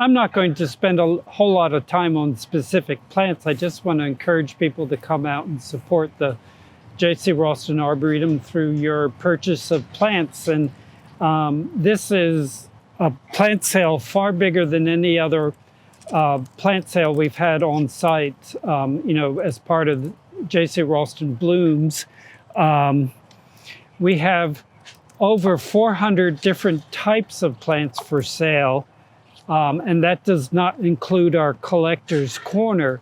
I'm not going to spend a whole lot of time on specific plants. I just want to encourage people to come out and support the J.C. Raulston Arboretum through your purchase of plants. And this is a plant sale far bigger than any other plant sale we've had on site, as part of J.C. Raulston Blooms. We have over 400 different types of plants for sale, and that does not include our collector's corner.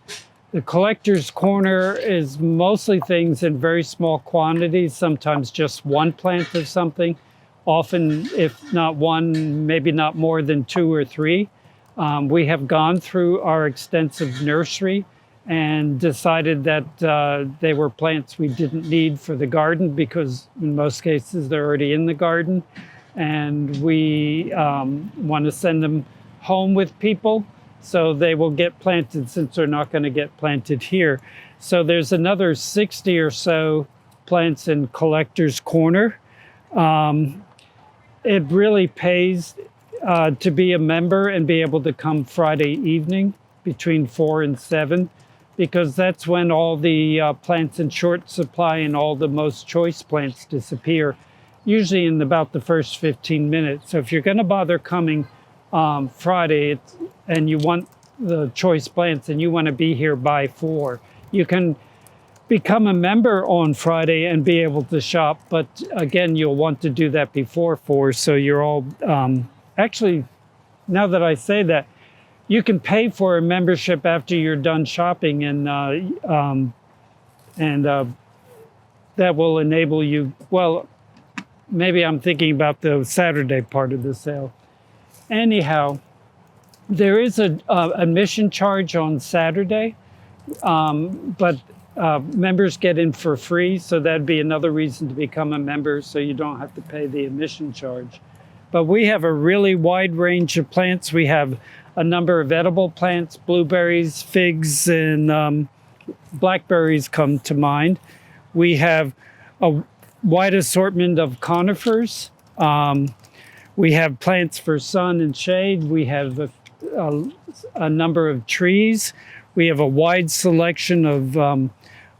The collector's corner is mostly things in very small quantities, sometimes just one plant of something, often if not one, maybe not more than 2 or 3. We have gone through our extensive nursery and decided that they were plants we didn't need for the garden because in most cases they're already in the garden. And we want to send them home with people so they will get planted since they're not going to get planted here. So there's another 60 or so plants in Collector's Corner. It really pays to be a member and be able to come Friday evening between 4 and 7, because that's when all the plants in short supply and all the most choice plants disappear, usually in about the first 15 minutes. So if you're going to bother coming Friday and you want the choice plants and you want to be here by 4, you can become a member on Friday and be able to shop. But again, you'll want to do that before 4. So you're all, actually, now that I say that, you can pay for a membership after you're done shopping, and that will enable you, well, maybe I'm thinking about the Saturday part of the sale. Anyhow, there is a admission charge on Saturday, but members get in for free, so that'd be another reason to become a member, so you don't have to pay the admission charge. But we have a really wide range of plants. We have a number of edible plants, blueberries, figs, and blackberries come to mind. We have a wide assortment of conifers. We have plants for sun and shade. We have a number of trees. We have a wide selection of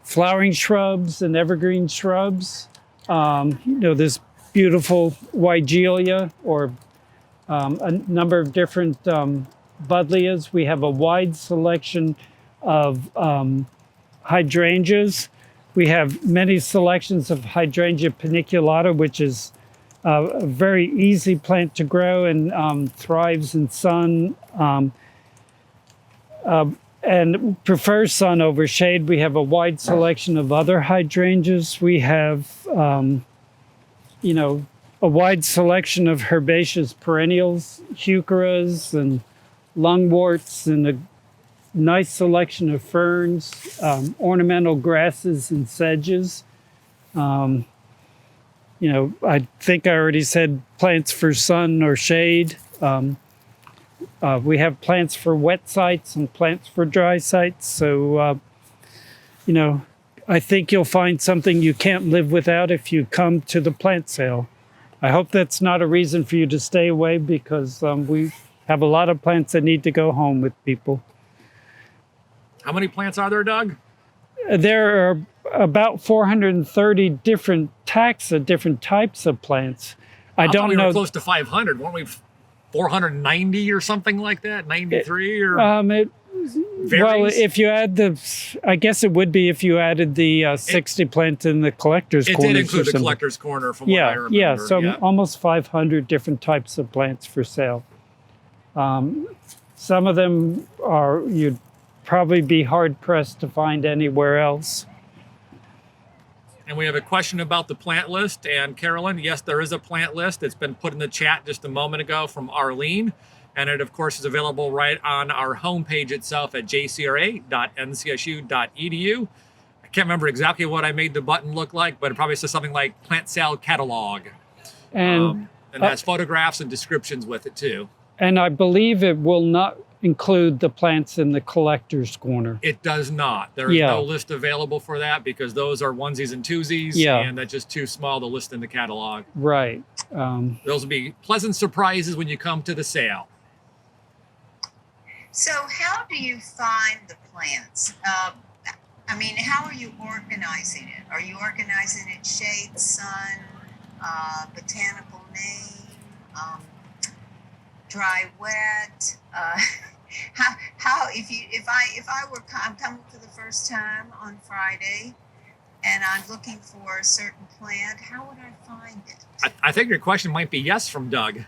flowering shrubs and evergreen shrubs. This beautiful Weigelia, or a number of different buddleias. We have a wide selection of hydrangeas. We have many selections of hydrangea paniculata, which is a very easy plant to grow and thrives in sun and prefers sun over shade. We have a wide selection of other hydrangeas. We have a wide selection of herbaceous perennials, heucheras and lungworts, and a nice selection of ferns, ornamental grasses and sedges. I think I already said plants for sun or shade. We have plants for wet sites and plants for dry sites. So, I think you'll find something you can't live without if you come to the plant sale. I hope that's not a reason for you to stay away, because we have a lot of plants that need to go home with people. How many plants are there, Doug? There are about 430 different taxa, different types of plants. I don't know. We were close to 500, weren't we? 490 or something like that? 93 or? Well, if you add I guess it would be if you added the 60 plants in the collector's corner. It did include the collector's corner from what I remember. Yeah, so almost 500 different types of plants for sale. Some of them you'd probably be hard-pressed to find anywhere else. And we have a question about the plant list. And Carolyn, yes, there is a plant list. It's been put in the chat just a moment ago from Arlene. And it, of course, is available right on our homepage itself at jcra.ncsu.edu. I can't remember exactly what I made the button look like, but it probably says something like Plant Sale Catalog. And has photographs and descriptions with it, too. And I believe it will not include the plants in the collector's corner. It does not. There is no list available for that because those are onesies and twosies, and that's just too small to list in the catalog. Right. Those will be pleasant surprises when you come to the sale. So how do you find the plants? I mean, how are you organizing it? Are you organizing it shade, sun, botanical name, dry, wet? How if I were I'm coming for the first time on Friday, and I'm looking for a certain plant, how would I find it? I think your question might be yes from Doug.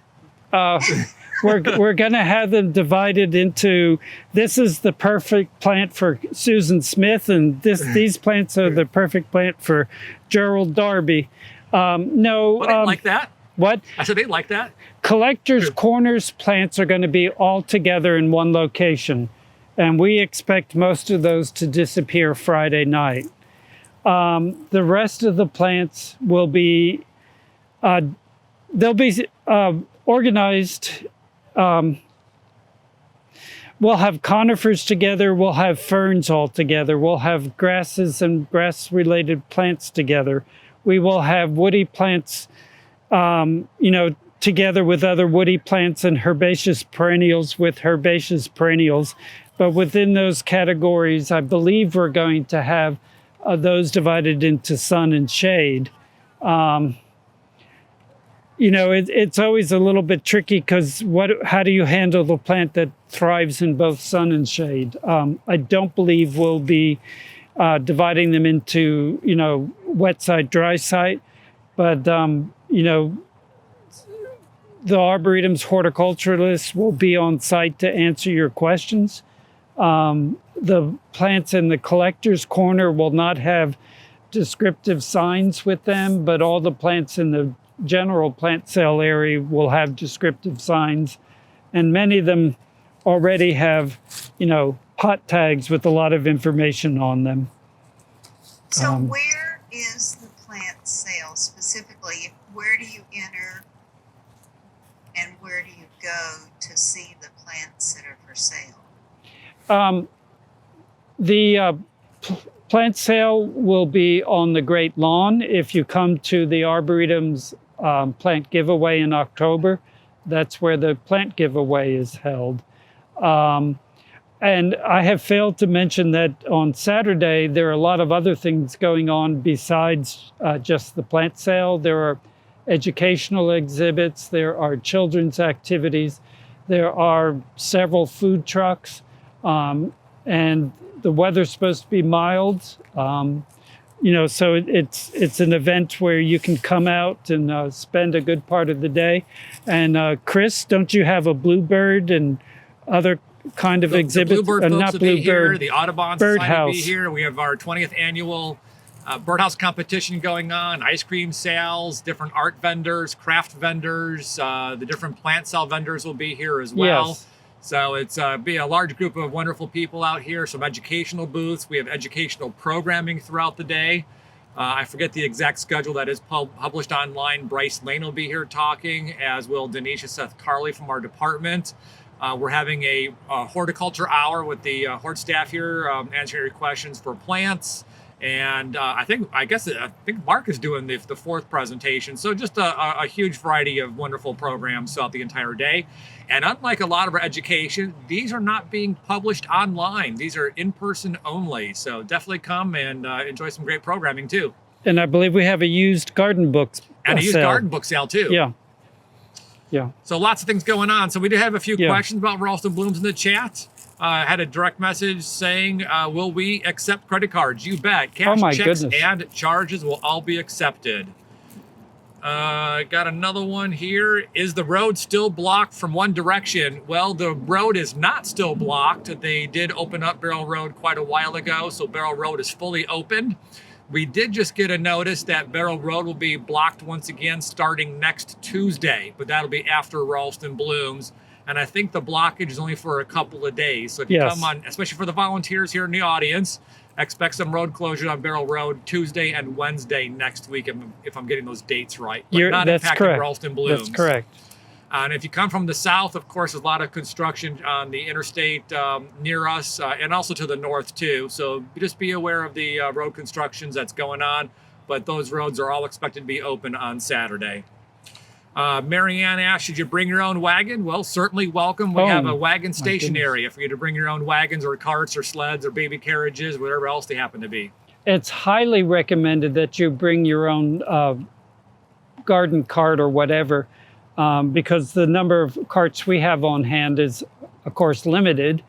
We're going to have them divided into, this is the perfect plant for Susan Smith, and these plants are the perfect plant for Gerald Darby. No, Well, they like that. What? I said they like that. Collectors Corners plants are going to be all together in one location, and we expect most of those to disappear Friday night. The rest of the plants will be, they'll be organized. We'll have conifers together, we'll have ferns all together, we'll have grasses and grass-related plants together. We will have woody plants, together with other woody plants, and herbaceous perennials with herbaceous perennials. But within those categories, I believe we're going to have those divided into sun and shade. It's always a little bit tricky because how do you handle the plant that thrives in both sun and shade? I don't believe we'll be dividing them into, wet site, dry site, but, the Arboretum's horticulturalists will be on site to answer your questions. The plants in the collector's corner will not have descriptive signs with them, but all the plants in the general plant sale area will have descriptive signs. And many of them already have, pot tags with a lot of information on them. So where is the plant sale specifically? Where do you enter? And where do you go to see the plants that are for sale? The plant sale will be on the Great Lawn. If you come to the Arboretum's plant giveaway in October, that's where the plant giveaway is held. And I have failed to mention that on Saturday, there are a lot of other things going on besides just the plant sale. There are educational exhibits, there are children's activities, there are several food trucks, and the weather's supposed to be mild. So it's an event where you can come out and spend a good part of the day. And Chris, don't you have a bluebird and other kind of exhibits? The bluebird folks not will be here. bluebird, The Audubon Society will be here. We have our 20th annual birdhouse competition going on, ice cream sales, different art vendors, craft vendors, the different plant sale vendors will be here as well. Yes. So it's be a large group of wonderful people out here, some educational booths. We have educational programming throughout the day. I forget the exact schedule that is published online. Bryce Lane will be here talking, as will Denisha Seth Carley from our department. We're having a horticulture hour with the hort staff here, answering your questions for plants. And I think Mark is doing the fourth presentation. So just a huge variety of wonderful programs throughout the entire day. And unlike a lot of our education, these are not being published online. These are in person only. So definitely come and enjoy some great programming too. And I believe we have a used garden books And a used sale. garden book sale too. Yeah. Yeah. So lots of things going on. So we do have a few Yeah. questions about Raulston Blooms in the chat. I had a direct message saying, will we accept credit cards? You bet. Cash, Oh my checks, goodness. and charges will all be accepted. Got another one here. Is the road still blocked from one direction? Well, the road is not still blocked. They did open up Barrel Road quite a while ago, so Barrel Road is fully open. We did just get a notice that Barrel Road will be blocked once again starting next Tuesday, but that'll be after Raulston Blooms. And I think the blockage is only for a couple of days. So if you Yes. come on, especially for the volunteers here in the audience, expect some road closure on Barrel Road Tuesday and Wednesday next week, if I'm getting those dates right. But not That's impacting correct. Raulston Blooms. That's correct. And if you come from the south, of course, there's a lot of construction on the interstate near us and also to the north too. So just be aware of the road constructions that's going on. But those roads are all expected to be open on Saturday. Marianne asked, should you bring your own wagon? Well, certainly welcome. We have a wagon station area for you to bring your own wagons or carts or sleds or baby carriages, whatever else they happen to be. It's highly recommended that you bring your own garden cart or whatever, because the number of carts we have on hand is, of course, limited.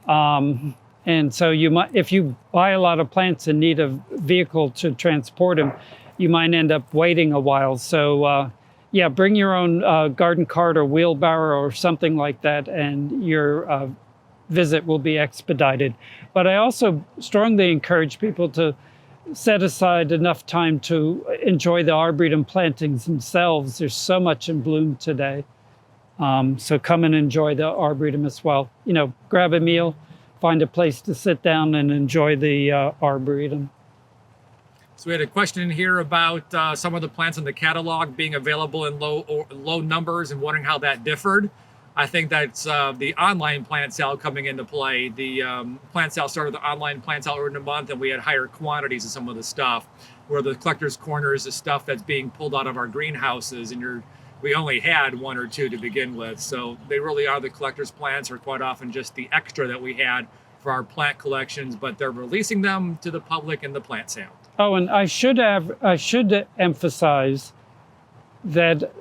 And so you might, if you buy a lot of plants and need a vehicle to transport them, you might end up waiting a while. So yeah, bring your own garden cart or wheelbarrow or something like that, and your visit will be expedited. But I also strongly encourage people to set aside enough time to enjoy the Arboretum plantings themselves. There's so much in bloom today. So come and enjoy the Arboretum as well. You know, grab a meal, find a place to sit down and enjoy the Arboretum. So we had a question in here about some of the plants in the catalog being available in low numbers and wondering how that differed. I think that's the online plant sale coming into play. The plant sale started the online plant sale earlier in the month, and we had higher quantities of some of the stuff, where the collector's corner is the stuff that's being pulled out of our greenhouses, and we only had one or two to begin with. So they really are the collector's plants, or quite often just the extra that we had for our plant collections, but they're releasing them to the public in the plant sale. Oh, and I should emphasize that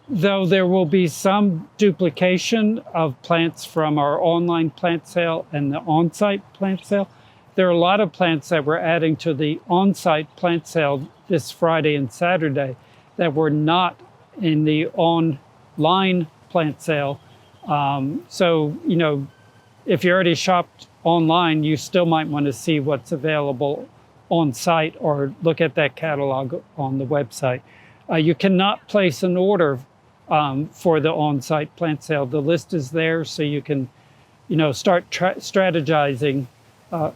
though there will be some duplication of plants from our online plant sale and the on-site plant sale, there are a lot of plants that we're adding to the on-site plant sale this Friday and Saturday that were not in the online plant sale. So, you know, if you already shopped online, you still might want to see what's available on site or look at that catalog on the website. You cannot place an order for the on-site plant sale. The list is there, so you can, you know, start strategizing,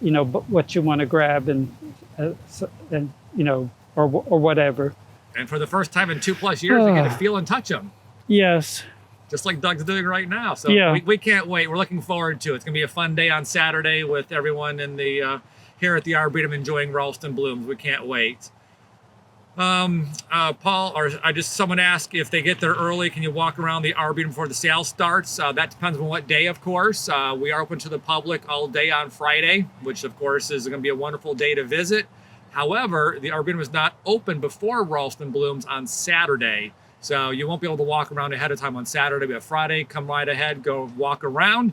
you know, what you want to grab and you know, or whatever. And for the first time in 2+ years, you get to feel and touch them. Yes. Just like Doug's doing right now. So yeah. we can't wait. We're looking forward to it. It's going to be a fun day on Saturday with everyone in the here at the Arboretum enjoying Raulston Blooms. We can't wait. Paul, or someone asked if they get there early, can you walk around the Arboretum before the sale starts? That depends on what day, of course. We are open to the public all day on Friday, which of course is going to be a wonderful day to visit. However, the Arboretum is not open before Raulston Blooms on Saturday. So you won't be able to walk around ahead of time on Saturday, but Friday, come right ahead, go walk around,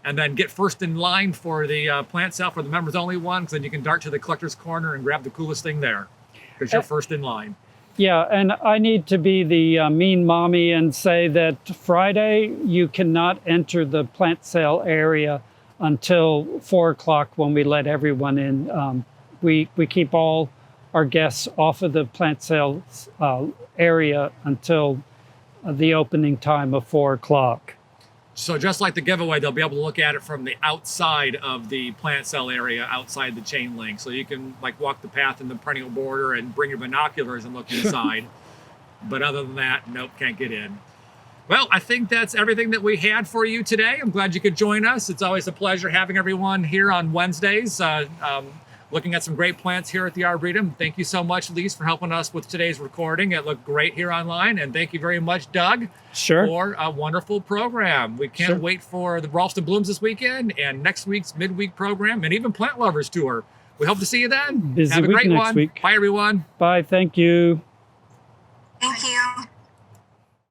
and then get first in line for the plant sale for the members only one, because then you can dart to the collector's corner and grab the coolest thing there, because you're first in line. Yeah, and I need to be the mean mommy and say that Friday you cannot enter the plant sale area until 4 o'clock when we let everyone in. We keep all our guests off of the plant sale area until the opening time of 4 o'clock. So just like the giveaway, they'll be able to look at it from the outside of the plant sale area, outside the chain link. So you can like walk the path in the perennial border and bring your binoculars and look inside. But other than that, nope, can't get in. Well, I think that's everything that we had for you today. I'm glad you could join us. It's always a pleasure having everyone here on Wednesdays, looking at some great plants here at the Arboretum. Thank you so much, Lise, for helping us with today's recording. It looked great here online. And thank you very much, Doug, for a wonderful program. We can't wait for the Raulston Blooms this weekend and next week's midweek program and even Plant Lovers Tour. We hope to see you then. Busy Have a week great next one. Week. Bye, everyone. Bye. Thank you.